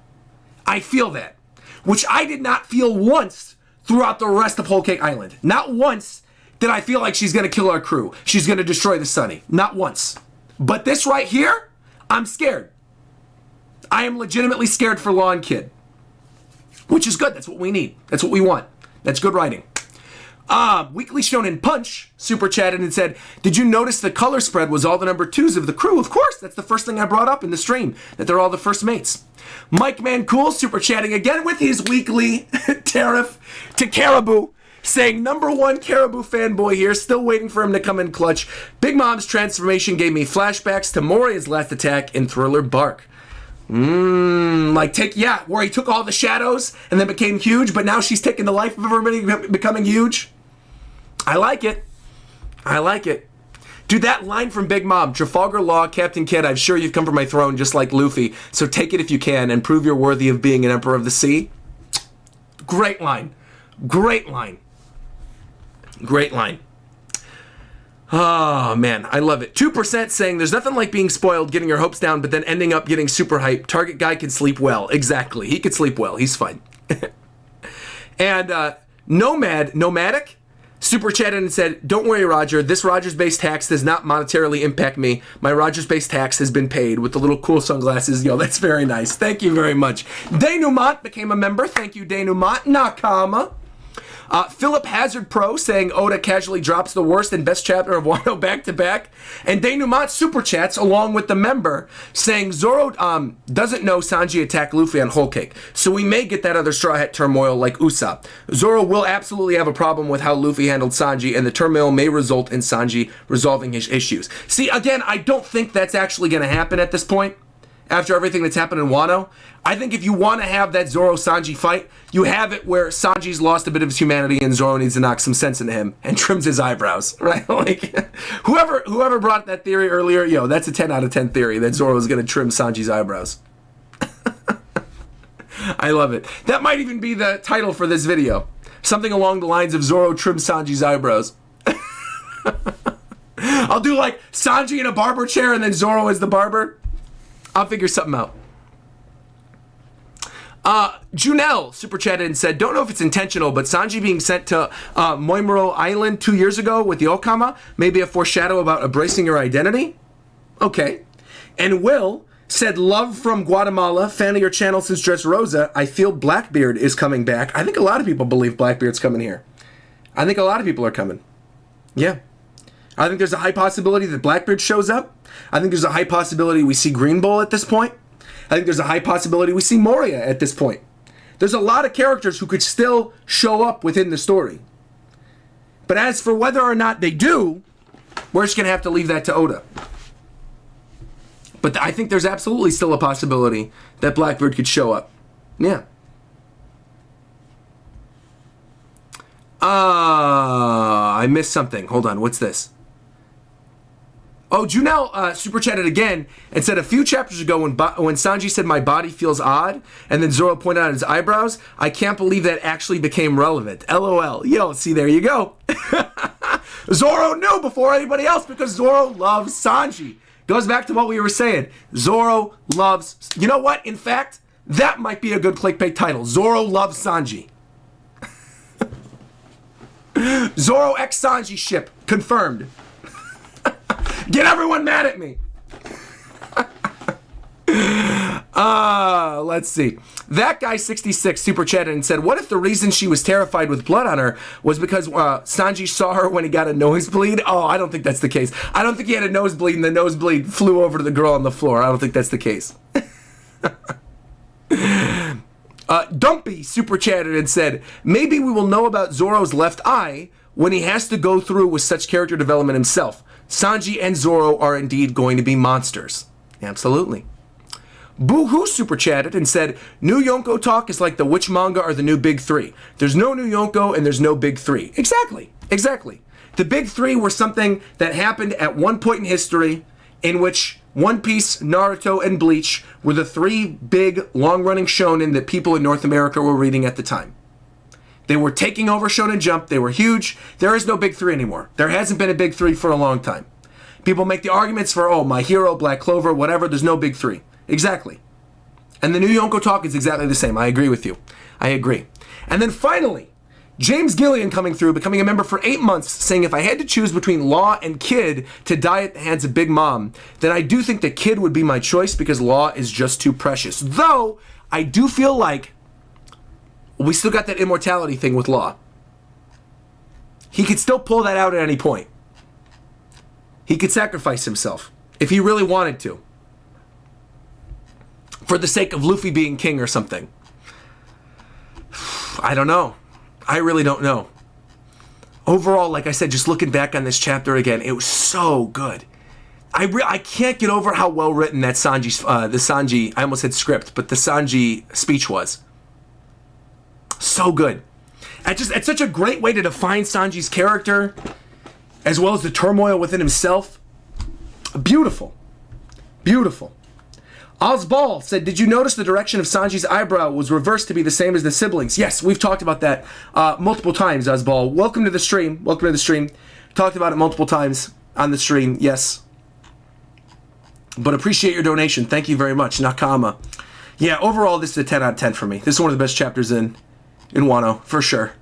I feel that. Which I did not feel once throughout the rest of Whole Cake Island. Not once did I feel like she's going to kill our crew. She's going to destroy the Sunny. Not once. But this right here, I'm scared. I am legitimately scared for Law and Kid. Which is good. That's what we need. That's what we want. That's good writing. Weekly Shonen Punch super chatted and said, did you notice the color spread was all the number 2s of the crew? Of course, that's the first thing I brought up in the stream, that they're all the first mates. Mike Mancool super chatting again with his weekly tariff to Caribou, saying #1 Caribou fanboy here, still waiting for him to come in clutch. Big Mom's transformation gave me flashbacks to Moria's last attack in Thriller Bark. Where he took all the shadows and then became huge, but now she's taking the life of everybody becoming huge. I like it. I like it. Dude, that line from Big Mom, Trafalgar Law, Captain Kidd, I'm sure you've come for my throne just like Luffy, so take it if you can and prove you're worthy of being an Emperor of the Sea. Great line. Great line. Great line. Oh, man, I love it. 2% saying there's nothing like being spoiled, getting your hopes down, but then ending up getting super hyped. Target guy can sleep well. Exactly. He could sleep well. He's fine. And Nomadic, super chatted and said, don't worry, Roger. This RogersBase tax does not monetarily impact me. My RogersBase tax has been paid with the little cool sunglasses. Yo, that's very nice. Thank you very much. Denouement became a member. Thank you, Denouement. Nakama. Philip Hazard Pro saying Oda casually drops the worst and best chapter of Wano back to back. And Denouement super chats along with the member saying Zoro doesn't know Sanji attacked Luffy on Whole Cake. So we may get that other Straw Hat turmoil like Usopp. Zoro will absolutely have a problem with how Luffy handled Sanji, and the turmoil may result in Sanji resolving his issues. See, again, I don't think that's actually going to happen at this point. After everything that's happened in Wano, I think if you want to have that Zoro-Sanji fight, you have it where Sanji's lost a bit of his humanity and Zoro needs to knock some sense into him and trims his eyebrows, right? Like, whoever brought that theory earlier, yo, that's a 10 out of 10 theory that Zoro is going to trim Sanji's eyebrows. I love it. That might even be the title for this video. Something along the lines of Zoro trims Sanji's eyebrows. I'll do like Sanji in a barber chair and then Zoro as the barber. I'll figure something out. Junelle super chatted and said, don't know if it's intentional, but Sanji being sent to Moimuro Island 2 years ago with the Okama may be a foreshadow about embracing your identity. Okay. And Will said, love from Guatemala, fan of your channel since Dressrosa. I feel Blackbeard is coming back. I think a lot of people believe Blackbeard's coming here. I think a lot of people are coming. Yeah. I think there's a high possibility that Blackbeard shows up. I think there's a high possibility we see Green Bull at this point. I think there's a high possibility we see Moria at this point. There's a lot of characters who could still show up within the story. But as for whether or not they do, we're just going to have to leave that to Oda. But I think there's absolutely still a possibility that Blackbeard could show up. Yeah. I missed something. Hold on, what's this? Oh, Junel super chatted again and said a few chapters ago when Sanji said my body feels odd and then Zoro pointed out his eyebrows, I can't believe that actually became relevant. LOL. Yo, see, there you go. Zoro knew before anybody else because Zoro loves Sanji. Goes back to what we were saying. Zoro loves... You know what? In fact, that might be a good clickbait title. Zoro loves Sanji. Zoro x Sanji ship. Confirmed. Get everyone mad at me. Let's see. That guy 66 super chatted and said, what if the reason she was terrified with blood on her was because Sanji saw her when he got a nosebleed? Oh, I don't think that's the case. I don't think he had a nosebleed and the nosebleed flew over to the girl on the floor. I don't think that's the case. Dumpy super chatted and said, maybe we will know about Zoro's left eye when he has to go through with such character development himself. Sanji and Zoro are indeed going to be monsters. Absolutely. Boo-hoo super chatted and said, new Yonko talk is like the which manga are the new big three. There's no new Yonko and there's no big three. Exactly. Exactly. The big three were something that happened at one point in history in which One Piece, Naruto, and Bleach were the three big, long-running shonen that people in North America were reading at the time. They were taking over Shonen Jump. They were huge. There is no big three anymore. There hasn't been a big three for a long time. People make the arguments for, oh, My Hero, Black Clover, whatever. There's no big three. Exactly. And the new Yonko talk is exactly the same. I agree with you. I agree. And then finally, James Gillian coming through, becoming a member for 8 months, saying if I had to choose between Law and Kid to die at the hands of Big Mom, then I do think that Kid would be my choice because Law is just too precious. Though, I do feel like we still got that immortality thing with Law. He could still pull that out at any point. He could sacrifice himself if he really wanted to. For the sake of Luffy being king or something. I don't know. I really don't know. Overall, like I said, just looking back on this chapter again, it was so good. I can't get over how well written that Sanji, I almost said script, but the Sanji speech was. So good. It's such a great way to define Sanji's character, as well as the turmoil within himself. Beautiful. Beautiful. Ozball said, did you notice the direction of Sanji's eyebrow was reversed to be the same as the siblings? Yes, we've talked about that multiple times, Ozball. Welcome to the stream. Welcome to the stream. Talked about it multiple times on the stream, yes. But appreciate your donation. Thank you very much, Nakama. Yeah, overall, this is a 10 out of 10 for me. This is one of the best chapters in Wano, for sure.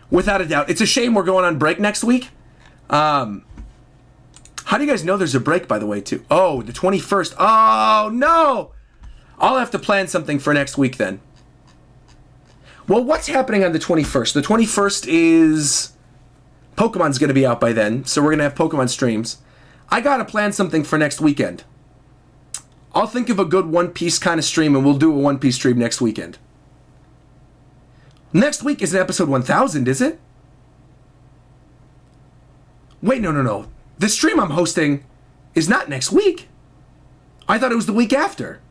Without a doubt. It's a shame we're going on break next week. How do you guys know there's a break, by the way, too? Oh, the 21st. Oh, no! I'll have to plan something for next week, then. Well, what's happening on the 21st? The 21st is... Pokemon's going to be out by then, so we're going to have Pokemon streams. I got to plan something for next weekend. I'll think of a good One Piece kind of stream, and we'll do a One Piece stream next weekend. Next week isn't episode 1000, is it? Wait, no. The stream I'm hosting is not next week. I thought it was the week after.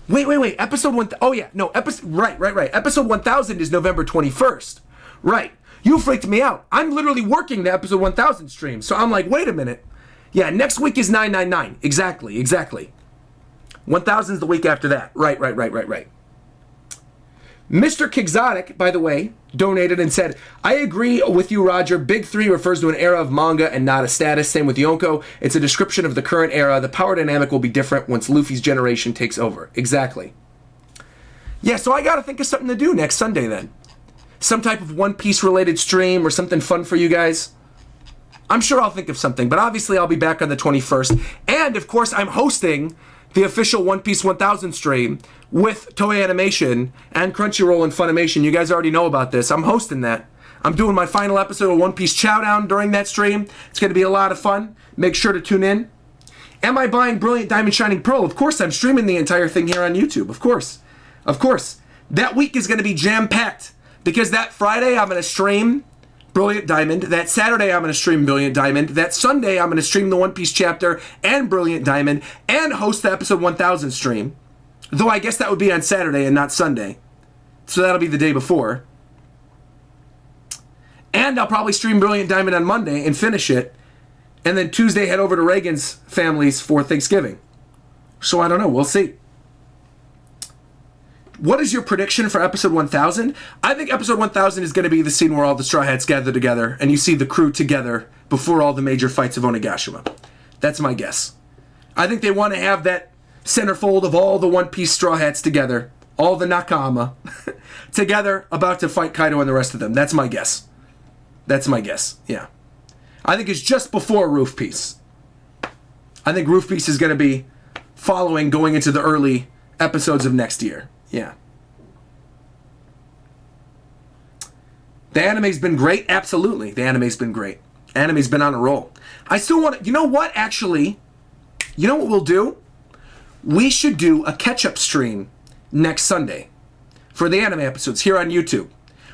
Wait. Episode 1... Oh, yeah. No, right. Episode 1000 is November 21st. Right. You freaked me out. I'm literally working the episode 1000 stream. So I'm like, wait a minute. Yeah, next week is 999. Exactly. 1000 is the week after that. Right. Mr. Kixotic, by the way, donated and said, I agree with you, Roger. Big 3 refers to an era of manga and not a status. Same with Yonko. It's a description of the current era. The power dynamic will be different once Luffy's generation takes over. Exactly. Yeah, so I got to think of something to do next Sunday then. Some type of One Piece related stream or something fun for you guys. I'm sure I'll think of something, but obviously I'll be back on the 21st. And, of course, I'm hosting the official One Piece 1000 stream with Toei Animation and Crunchyroll and Funimation. You guys already know about this. I'm hosting that. I'm doing my final episode of One Piece Chowdown during that stream. It's going to be a lot of fun. Make sure to tune in. Am I buying Brilliant Diamond Shining Pearl? Of course, I'm streaming the entire thing here on YouTube. Of course. That week is going to be jam-packed because that Friday I'm going to stream Brilliant Diamond. That Saturday I'm going to stream Brilliant Diamond. That Sunday I'm going to stream the One Piece chapter and Brilliant Diamond and host the episode 1000 stream. Though I guess that would be on Saturday and not Sunday. So that'll be the day before. And I'll probably stream Brilliant Diamond on Monday and finish it. And then Tuesday head over to Reagan's family's for Thanksgiving. So I don't know. We'll see. What is your prediction for episode 1000? I think episode 1000 is going to be the scene where all the Straw Hats gather together and you see the crew together before all the major fights of Onigashima. That's my guess. I think they want to have that centerfold of all the One Piece Straw Hats together, all the Nakama, together, about to fight Kaido and the rest of them. That's my guess. That's my guess, yeah. I think it's just before Roof Piece. I think Roof Piece is going to be following, going into the early episodes of next year. Yeah. The anime's been great. Absolutely. The anime's been great. Anime's been on a roll. I still want to... You know what, actually? You know what we'll do? We should do a catch-up stream next Sunday for the anime episodes here on YouTube.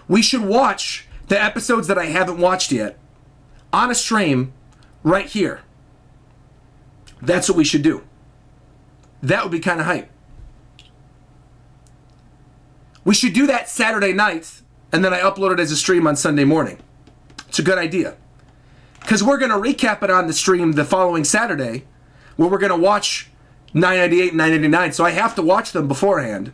We should watch the episodes that I haven't watched yet on a stream right here. That's what we should do. That would be kind of hype. We should do that Saturday night, and then I upload it as a stream on Sunday morning. It's a good idea. Because we're going to recap it on the stream the following Saturday, where we're going to watch 998 and 999, so I have to watch them beforehand.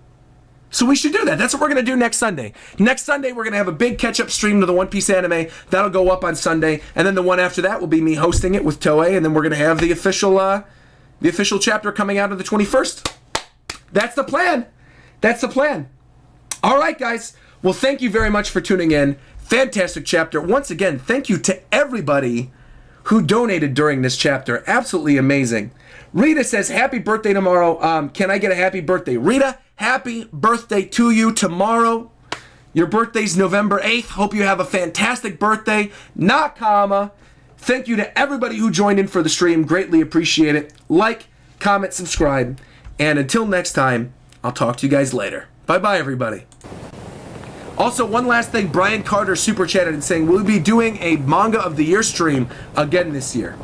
So we should do that. That's what we're going to do next Sunday. Next Sunday, we're going to have a big catch-up stream to the One Piece anime. That'll go up on Sunday, and then the one after that will be me hosting it with Toei, and then we're going to have the official chapter coming out on the 21st. That's the plan. That's the plan. All right, guys. Well, thank you very much for tuning in. Fantastic chapter. Once again, thank you to everybody who donated during this chapter. Absolutely amazing. Rita says, happy birthday tomorrow. Can I get a happy birthday? Rita, happy birthday to you tomorrow. Your birthday's November 8th. Hope you have a fantastic birthday. Nakama. Thank you to everybody who joined in for the stream. Greatly appreciate it. Like, comment, subscribe. And until next time, I'll talk to you guys later. Bye-bye, everybody. Also, one last thing. Brian Carter super chatted and saying, we'll be doing a Manga of the Year stream again this year.